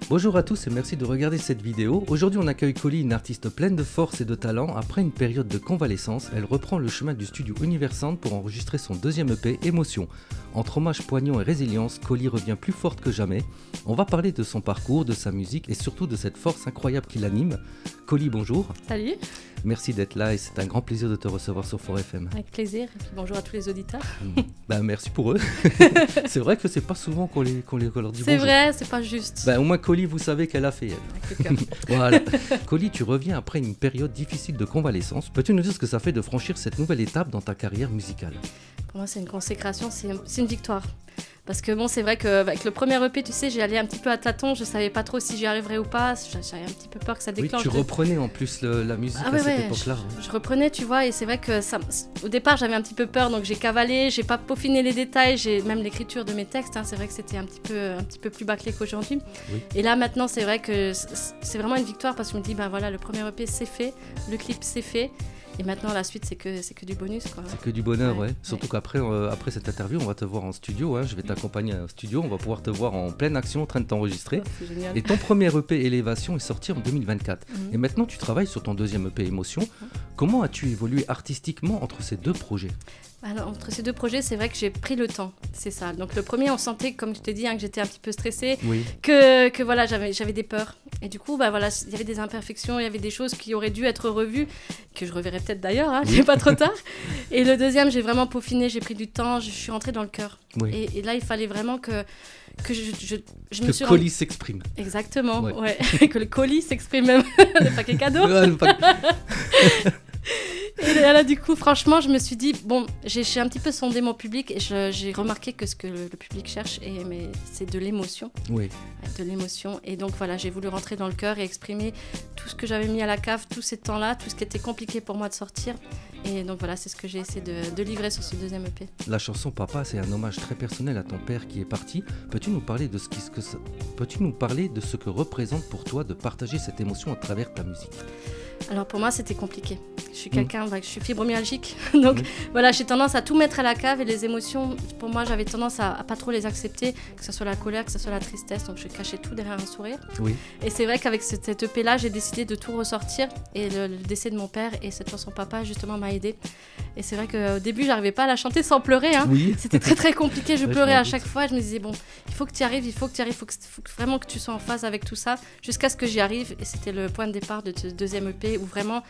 Bonjour à tous et merci de regarder cette vidéo. Aujourd'hui on accueille Colly, une artiste pleine de force et de talent. Après une période de convalescence, elle reprend le chemin du studio Universand pour enregistrer son deuxième EP, Émotion. Entre hommage poignant et résilience, Colly revient plus forte que jamais. On va parler de son parcours, de sa musique et surtout de cette force incroyable qui l'anime. Colly, bonjour. Salut. Merci d'être là et c'est un grand plaisir de te recevoir sur Fort FM. Avec plaisir. Et puis bonjour à tous les auditeurs. Merci pour eux. C'est vrai que c'est pas souvent qu'on leur dit bonjour. C'est vrai, c'est pas juste. Au moins Colly, vous savez qu'elle a fait elle. Avec le cœur. Voilà. Colly, tu reviens après une période difficile de convalescence. Peux-tu nous dire ce que ça fait de franchir cette nouvelle étape dans ta carrière musicale? Pour moi, c'est une consécration, c'est une victoire. Parce que bon, c'est vrai qu'avec le premier EP, tu sais, j'y allais un petit peu à tâtons, je savais pas trop si j'y arriverais ou pas, j'avais un petit peu peur que ça déclenche. Oui, tu reprenais en plus la musique à cette époque-là. Je reprenais, tu vois, et c'est vrai que au départ, j'avais un petit peu peur, donc j'ai cavalé, j'ai pas peaufiné les détails, j'ai même l'écriture de mes textes, c'est vrai que c'était un petit peu plus bâclé qu'aujourd'hui. Oui. Et là, maintenant, c'est vrai que c'est vraiment une victoire parce que je me dis, voilà, le premier EP, c'est fait, le clip, c'est fait. Et maintenant, la suite, c'est que du bonus, quoi. C'est que du bonheur, ouais. Surtout qu'après après cette interview, on va te voir en studio. Je vais t'accompagner en studio. On va pouvoir te voir en pleine action, en train de t'enregistrer. Oh, c'est génial. Et ton premier EP, Élévation, est sorti en 2024. Et maintenant, tu travailles sur ton deuxième EP, Émotion. Comment as-tu évolué artistiquement entre ces deux projets ? Alors, entre ces deux projets, c'est vrai que j'ai pris le temps, c'est ça. Donc le premier, on sentait, comme je t'ai dit, que j'étais un petit peu stressée, que voilà, j'avais des peurs. Et du coup, voilà, il y avait des imperfections, il y avait des choses qui auraient dû être revues, que je reverrai peut-être d'ailleurs, c'est pas trop tard. Et le deuxième, j'ai vraiment peaufiné, j'ai pris du temps, je suis rentrée dans le cœur. Oui. Et là, il fallait vraiment que je me suis... Colly s'exprime. Exactement, ouais. Que le colis s'exprime même, le paquet cadeau. Et là, du coup, franchement, je me suis dit, j'ai un petit peu sondé mon public et j'ai remarqué que ce que le public cherche, c'est de l'émotion. Oui. De l'émotion. Et donc, voilà, j'ai voulu rentrer dans le cœur et exprimer tout ce que j'avais mis à la cave, tous ces temps-là, tout ce qui était compliqué pour moi de sortir. Et donc, voilà, c'est ce que j'ai essayé de livrer sur ce deuxième EP. La chanson Papa, c'est un hommage très personnel à ton père qui est parti. Peux-tu nous parler de ce que représente pour toi de partager cette émotion à travers ta musique ? Alors pour moi, c'était compliqué. Je suis quelqu'un, je suis fibromyalgique, donc voilà, j'ai tendance à tout mettre à la cave et les émotions, pour moi, j'avais tendance à pas trop les accepter, que ce soit la colère, que ce soit la tristesse, donc je cachais tout derrière un sourire. Oui. Et c'est vrai qu'avec cette EP-là, j'ai décidé de tout ressortir et le décès de mon père et cette chanson Papa, justement, m'a aidée. Et c'est vrai qu'au début, j'arrivais pas à la chanter sans pleurer. Oui. C'était très très compliqué, je pleurais à chaque fois. Je me disais, il faut que tu y arrives, il faut vraiment que tu sois en phase avec tout ça, jusqu'à ce que j'y arrive. Et c'était le point de départ de ce deuxième EP où vraiment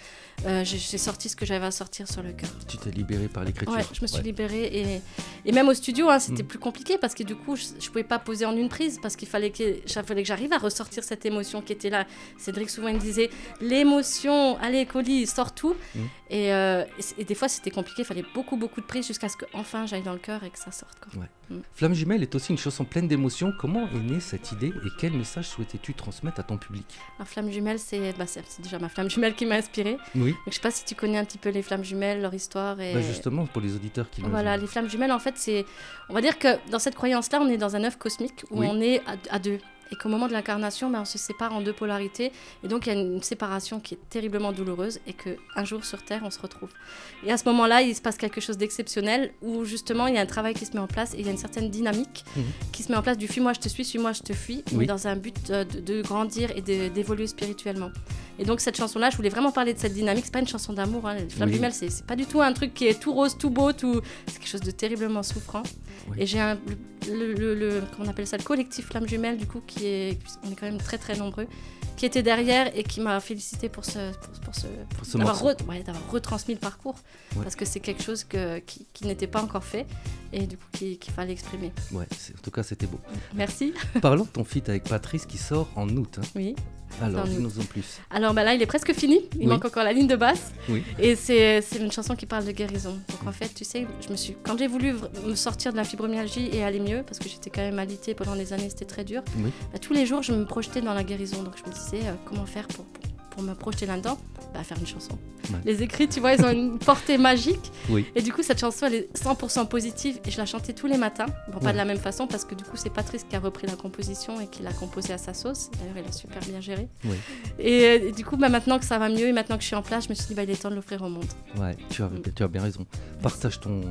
j'ai sorti ce que j'avais à sortir sur le cœur. Tu t'es libérée par l'écriture. Ouais, je me suis libérée et même au studio, c'était plus compliqué parce que du coup, je pouvais pas poser en une prise parce qu'il fallait que j'arrive à ressortir cette émotion qui était là. Cédric souvent il me disait, l'émotion, allez Colly, sors tout. Et des fois c'était compliqué, il fallait beaucoup de prises jusqu'à ce qu'enfin j'aille dans le cœur et que ça sorte. Quoi. Ouais. Flamme Jumelle est aussi une chanson pleine d'émotions. Comment est née cette idée et quel message souhaitais-tu transmettre à ton public ? Alors Flamme Jumelle, c'est déjà ma flamme jumelle qui m'a inspirée. Oui. Donc, je ne sais pas si tu connais un petit peu les flammes jumelles, leur histoire. Et... justement, pour les auditeurs qui Voilà, les flammes jumelles, en fait, on va dire que dans cette croyance-là, on est dans un œuf cosmique où on est à deux. Et qu'au moment de l'incarnation, on se sépare en deux polarités. Et donc, il y a une séparation qui est terriblement douloureuse et qu'un jour, sur Terre, on se retrouve. Et à ce moment-là, il se passe quelque chose d'exceptionnel où, justement, il y a un travail qui se met en place et il y a une certaine dynamique qui se met en place du « fuis-moi, je te suis, suis-moi, je te fuis », mais dans un but de grandir et d'évoluer spirituellement. Et donc, cette chanson-là, je voulais vraiment parler de cette dynamique. C'est pas une chanson d'amour. Les flammes jumelles, c'est pas du tout un truc qui est tout rose, tout beau, c'est quelque chose de terriblement souffrant. Et j'ai comment on appelle ça, le collectif Flammes Jumelles, du coup, on est quand même très très nombreux, qui était derrière et qui m'a félicité pour d'avoir retransmis le parcours, parce que c'est quelque chose qui n'était pas encore fait et du coup qu'il fallait exprimer. Ouais, en tout cas c'était beau. Merci. Parlons de ton feat avec Patrice qui sort en août. Oui. Alors, dis-nous en plus. Alors là, il est presque fini. Il manque encore la ligne de basse. Oui. Et c'est une chanson qui parle de guérison. Donc en fait, tu sais, quand j'ai voulu me sortir de la fibromyalgie et aller mieux, parce que j'étais quand même alitée pendant des années, c'était très dur. Tous les jours, je me projetais dans la guérison. Donc je me disais comment faire pour pour me projeter là-dedans, faire une chanson. Ouais. Les écrits, tu vois, ils ont une portée magique. Oui. Et du coup, cette chanson, elle est 100% positive. Et je la chantais tous les matins. Bon, pas de la même façon, parce que du coup, c'est Patrice qui a repris la composition et qui l'a composée à sa sauce. D'ailleurs, il a super bien géré. Oui. Et du coup, maintenant que ça va mieux et maintenant que je suis en place, je me suis dit, il est temps de l'offrir au monde. Ouais, tu as bien raison. Partage ton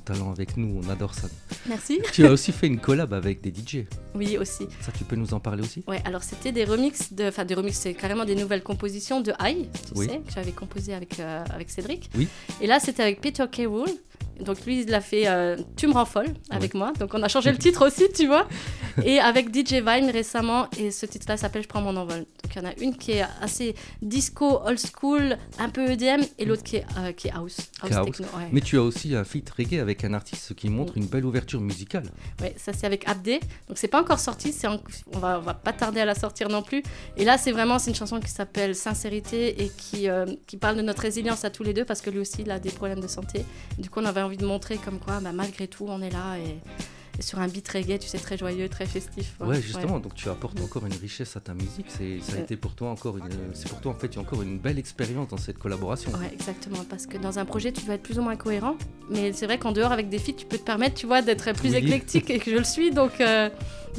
talent avec nous, on adore ça. Merci. Tu as aussi fait une collab avec des DJ. Oui, aussi. Ça, tu peux nous en parler aussi? Ouais, alors c'était des remixes, c'est carrément des nouvelles compositions de High, tu sais, que j'avais composé avec Cédric. Oui. Et là, c'était avec Peter K. Wool. Donc lui, il l'a fait Tu me rends folle avec moi. Donc on a changé le titre aussi, tu vois. Et avec DJ Vine récemment, et ce titre-là s'appelle Je prends mon envol. Donc il y en a une qui est assez disco, old school, un peu EDM, et l'autre qui est house techno. Ouais. Mais tu as aussi un feat reggae avec un artiste qui montre une belle ouverture musicale. Ouais, ça c'est avec Abdé. Donc c'est pas encore sorti, on va pas tarder à la sortir non plus. Et là c'est une chanson qui s'appelle Sincérité et qui parle de notre résilience à tous les deux parce que lui aussi il a des problèmes de santé. Et du coup on avait envie de montrer comme quoi malgré tout on est là et sur un beat reggae, tu sais, très joyeux, très festif. Ouais, justement, donc tu apportes encore une richesse à ta musique. Ça a été pour toi c'est pour toi en fait, il y a encore une belle expérience dans cette collaboration. Ouais, exactement, parce que dans un projet, tu dois être plus ou moins cohérent, mais c'est vrai qu'en dehors, avec des feats, tu peux te permettre, tu vois, d'être plus éclectique et que je le suis. Donc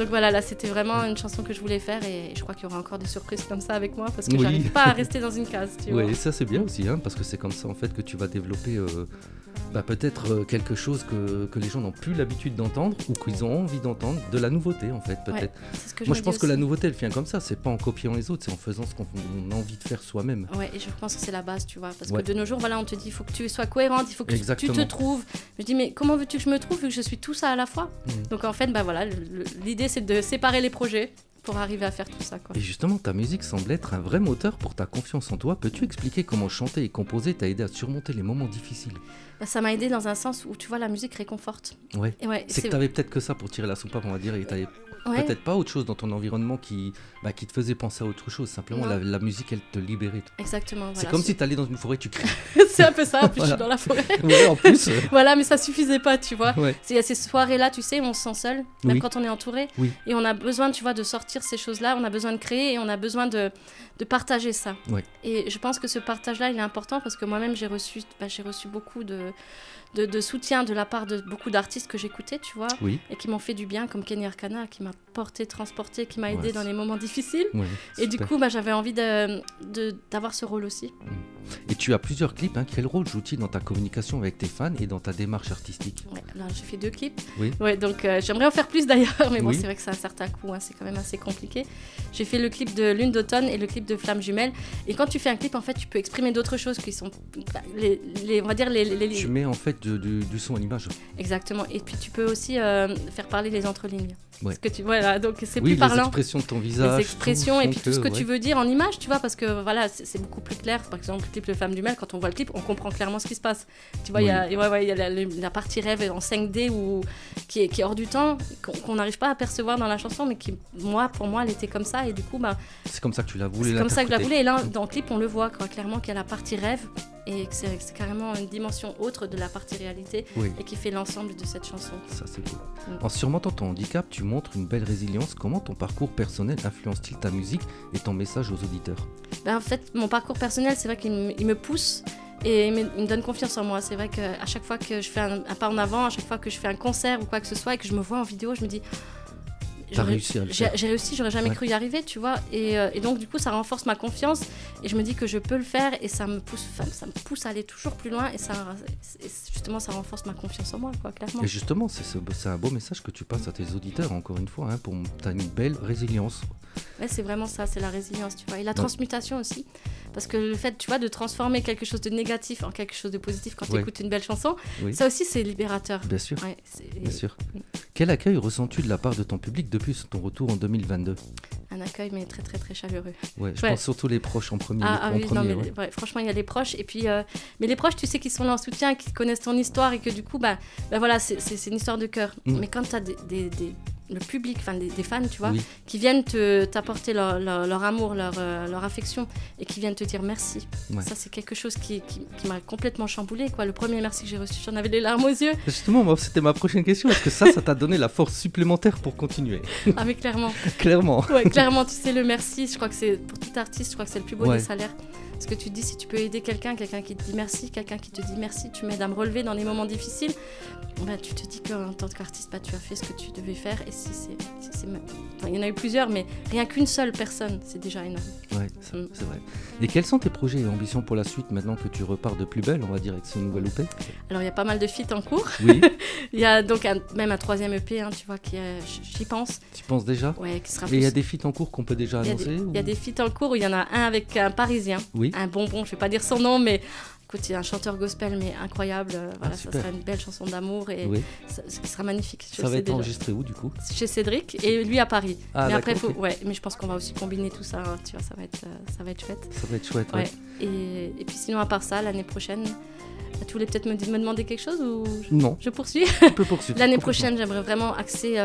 voilà, là, c'était vraiment une chanson que je voulais faire et je crois qu'il y aura encore des surprises comme ça avec moi parce que j'arrive pas à rester dans une case, tu vois. Oui, ça c'est bien aussi, parce que c'est comme ça en fait que tu vas développer peut-être quelque chose que les gens n'ont plus l'habitude d'entendre ou qu'ils ont envie d'entendre, de la nouveauté en fait, peut-être. Ouais, moi je pense que la nouveauté elle vient comme ça, c'est pas en copiant les autres, c'est en faisant ce qu'on a envie de faire soi-même. Ouais, et je pense que c'est la base, tu vois, parce que de nos jours, voilà, on te dit il faut que tu sois cohérente, il faut que tu te trouves. Je dis mais comment veux-tu que je me trouve vu que je suis tout ça à la fois? Donc en fait, voilà, l'idée c'est de séparer les projets pour arriver à faire tout ça, quoi. Et justement, ta musique semble être un vrai moteur pour ta confiance en toi. Peux-tu expliquer comment chanter et composer t'a aidé à surmonter les moments difficiles? Ça m'a aidé dans un sens où, tu vois, la musique réconforte. Ouais. C'est que t'avais peut-être que ça pour tirer la soupape, on va dire, et t'avais peut-être pas autre chose dans ton environnement qui te faisait penser à autre chose. Simplement, la musique, elle te libérait. Exactement. C'est comme si t'allais dans une forêt, tu cries. C'est un peu ça, en plus je suis dans la forêt. Ouais, en plus. Voilà, mais ça suffisait pas, tu vois. Ouais. Il y a ces soirées-là, tu sais, où on se sent seul, même quand on est entouré. Oui. Et on a besoin, tu vois, de sortir ces choses-là, on a besoin de créer et on a besoin de partager ça. Ouais. Et je pense que ce partage-là, il est important parce que moi-même, j'ai reçu beaucoup de soutien de la part de beaucoup d'artistes que j'écoutais, tu vois, et qui m'ont fait du bien, comme Kenny Arcana, qui m'a transporté, qui m'a aidé dans les moments difficiles. Ouais, et du coup, j'avais envie d'avoir ce rôle aussi. Et tu as plusieurs clips. Quel rôle jouent-ils dans ta communication avec tes fans et dans ta démarche artistique? Ouais, là, j'ai fait 2 clips. Oui. Ouais, donc j'aimerais en faire plus d'ailleurs, mais bon, c'est vrai que c'est un certain coût, c'est quand même assez compliqué. J'ai fait le clip de Lune d'automne et le clip de Flammes jumelles. Et quand tu fais un clip, en fait, tu peux exprimer d'autres choses qui sont, on va dire les... Tu mets en fait du son à l'image. Exactement. Et puis tu peux aussi faire parler les entrelignes. Ouais. Parce que donc c'est plus parlant. Les expressions de ton visage. Les expressions et puis tout ce que tu veux dire en image, tu vois, parce que voilà, c'est beaucoup plus clair. Par exemple, le clip de Flammes jumelles, quand on voit le clip, on comprend clairement ce qui se passe. Tu vois, il y a la partie rêve en 5D qui est hors du temps, qu'on n'arrive pas à percevoir dans la chanson, mais qui, pour moi, elle était comme ça. Et du coup, c'est comme ça que tu l'as voulu. C'est comme ça que je la voulais. Et là, dans le clip, on le voit clairement qu'il y a la partie rêve et que c'est carrément une dimension autre de la partie réalité et qui fait l'ensemble de cette chanson. Ça, c'est cool. En surmontant ton handicap, tu montres une belle résilience. Comment ton parcours personnel influence-t-il ta musique et ton message aux auditeurs? En fait, mon parcours personnel, c'est vrai qu'il me pousse et il me donne confiance en moi. C'est vrai qu'à chaque fois que je fais un pas en avant, à chaque fois que je fais un concert ou quoi que ce soit et que je me vois en vidéo, je me dis... T'as réussi à le faire. J'ai réussi, j'aurais jamais cru y arriver, tu vois. Et donc, du coup, ça renforce ma confiance et je me dis que je peux le faire et ça me pousse à aller toujours plus loin et justement, ça renforce ma confiance en moi, quoi, clairement. Et justement, c'est un beau message que tu passes à tes auditeurs, encore une fois, t'as une belle résilience. Ouais, c'est vraiment ça, c'est la résilience, tu vois. Et la transmutation aussi. Parce que le fait, tu vois, de transformer quelque chose de négatif en quelque chose de positif quand tu écoutes une belle chanson, ça aussi, c'est libérateur. Bien sûr. Bien sûr. Quel accueil ressens-tu de la part de ton public depuis ton retour en 2022? Un accueil, mais très, très, très chaleureux. Ouais, je pense surtout les proches en premier. Franchement, il y a les proches. Et puis, mais les proches, tu sais qu'ils sont là en soutien, qu'ils connaissent ton histoire et que du coup, voilà, c'est une histoire de cœur. Mais quand tu as le public, enfin des fans, tu vois, Oui. qui viennent t'apporter leur amour, leur affection et qui viennent te dire merci. Ouais. Ça, c'est quelque chose qui m'a complètement chamboulée, quoi. Le premier merci que j'ai reçu, j'en avais les larmes aux yeux. Justement, moi, c'était ma prochaine question. Est-ce que ça t'a donné la force supplémentaire pour continuer? Ah, mais clairement. Clairement. Ouais, clairement, tu sais, le merci, je crois que c'est, pour tout artiste, je crois que c'est le plus beau Ouais. des salaires. Parce que tu te dis, si tu peux aider quelqu'un qui te dit merci, quelqu'un qui te dit merci, tu m'aides à me relever dans les moments difficiles, bah, tu te dis qu'en tant qu'artiste, bah, tu as fait ce que tu devais faire. Et enfin, il y en a eu plusieurs, mais rien qu'une seule personne, c'est déjà énorme. Ouais, c'est vrai. Et quels sont tes projets et ambitions pour la suite maintenant que tu repars de plus belle, on va dire, avec ce nouvel EP? Alors, il y a pas mal de feats en cours. Oui. Il y a donc même un 3e EP, hein, tu vois, j'y pense. Tu penses déjà? Ouais, qui sera Et il y a des feats en cours qu'on peut déjà annoncer? Il y a des feats en cours où il y en a un avec un Parisien, Oui. un bonbon, je vais pas dire son nom, mais écoute, il est un chanteur gospel, mais incroyable. Voilà, ça super. sera une belle chanson d'amour et Oui. ça sera magnifique. Je Ça le va sais être déjà. enregistré où du coup? Chez Cédric et lui à Paris. Ah, mais après, d'accord, ok. mais je pense qu'on va aussi combiner tout ça, hein, tu vois, ça va être chouette. Ça va être chouette, ouais. Ouais. Et puis sinon, à part ça, l'année prochaine, tu voulais peut-être me demander quelque chose ou Non, je poursuis? tu peux poursuivre. L'année complètement. prochaine, j'aimerais vraiment axer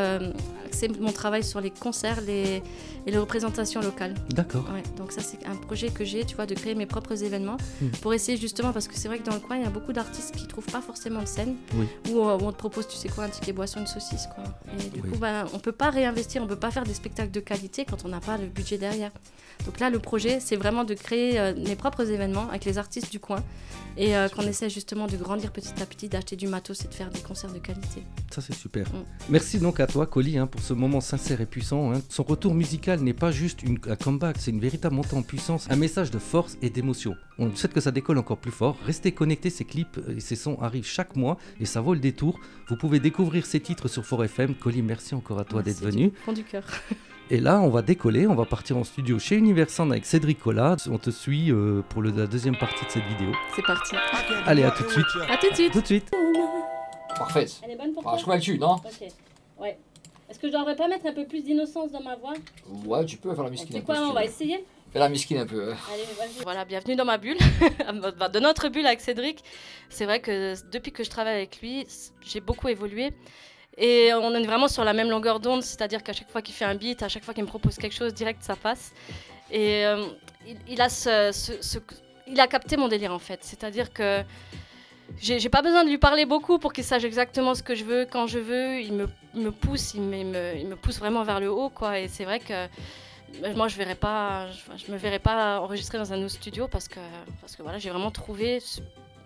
mon travail sur les concerts et les représentations locales. D'accord. Ouais, donc ça, c'est un projet que j'ai, tu vois, de créer mes propres événements Mm. pour essayer justement, parce que c'est vrai que dans le coin, il y a beaucoup d'artistes qui ne trouvent pas forcément de scène, Oui. où on te propose, tu sais quoi, un ticket boisson, une saucisse, quoi. Et du Oui. coup, on ne peut pas réinvestir, on ne peut pas faire des spectacles de qualité quand on n'a pas le budget derrière. Donc là, le projet, c'est vraiment de créer mes propres événements avec les artistes du coin et qu'on essaie justement de grandir petit à petit, d'acheter du matos et de faire des concerts de qualité. Ça, c'est super. Mm. Merci donc à toi, Colly, pour ce moment sincère et puissant. Son retour musical n'est pas juste un comeback, c'est une véritable montée en puissance, un message de force et d'émotion. On souhaite que ça décolle encore plus fort. Restez connectés, ces clips et ces sons arrivent chaque mois et ça vaut le détour. Vous pouvez découvrir ces titres sur Fort FM. Colly, merci encore à toi d'être Merci venu. du fond du cœur. Et là, on va décoller, on va partir en studio chez Universand avec Cédric Collat. On te suit pour la deuxième partie de cette vidéo. C'est parti. Allez, à tout de suite. À tout de suite. Tout de suite. Parfait. Elle est bonne pour Ah, toi? je suis convaincu, non? Ok. Ouais. Est-ce que je devrais pas mettre un peu plus d'innocence dans ma voix? Ouais, tu peux faire la Tu miskine sais un peu. quoi, si tu on va veux. essayer? Fais la miskine un peu. Allez, vas-y. Voilà, bienvenue dans ma bulle, de notre bulle avec Cédric. C'est vrai que depuis que je travaille avec lui, j'ai beaucoup évolué. Et on est vraiment sur la même longueur d'onde, c'est-à-dire qu'à chaque fois qu'il fait un beat, à chaque fois qu'il me propose quelque chose, direct ça passe. Et il a capté mon délire en fait, c'est-à-dire que j'ai pas besoin de lui parler beaucoup pour qu'il sache exactement ce que je veux, quand je veux. Il me pousse, il me pousse vraiment vers le haut, quoi. Et c'est vrai que moi je me verrais pas enregistrer dans un autre studio parce que voilà, j'ai vraiment trouvé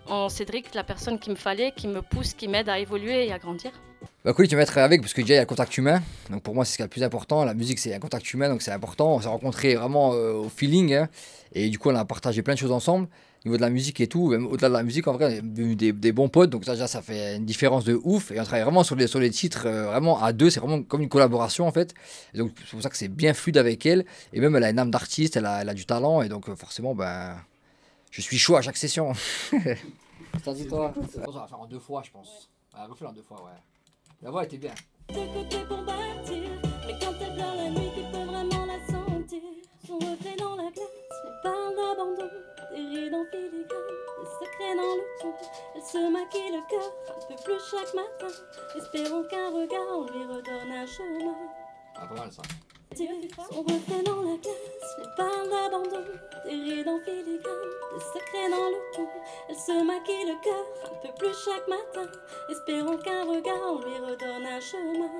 en Cédric la personne qu'il me fallait, qui me pousse, qui m'aide à évoluer et à grandir. Bah, Colly, tu vas être avec parce que déjà il y a le contact humain. Donc pour moi, c'est ce qui est le plus important. La musique, c'est un contact humain, donc c'est important. On s'est rencontrés vraiment au feeling. Et du coup, on a partagé plein de choses ensemble. Au niveau de la musique et tout, même au-delà de la musique, en vrai, on est devenus des bons potes. Donc ça, déjà, ça fait une différence de ouf. Et on travaille vraiment sur les titres, vraiment à deux. C'est vraiment comme une collaboration en fait. Et donc c'est pour ça que c'est bien fluide avec elle. Et même, elle a une âme d'artiste, elle a du talent. Et donc forcément, ben, je suis chaud à chaque session. T'as dit toi? On va faire en 2 fois, je pense. Ouais, refais en 2 fois, ouais. La voix était bien. De côté pour bâtir, mais quand elle pleure la nuit, tu peux vraiment la sentir. Son reflet dans la glace, lui parle d'abandon, des rides en filigrane, des secrets dans le ton. Elle se maquille le cœur un peu plus chaque matin, espérant qu'un regard lui redonne un chemin. Ah, pas mal ça. Son reflet dans la glace, lui parle d'abandon, des rides en filigrane, des secrets dans le ton. Elle se maquille le cœur un peu plus chaque matin, espérant qu'un regard lui redonne un chemin.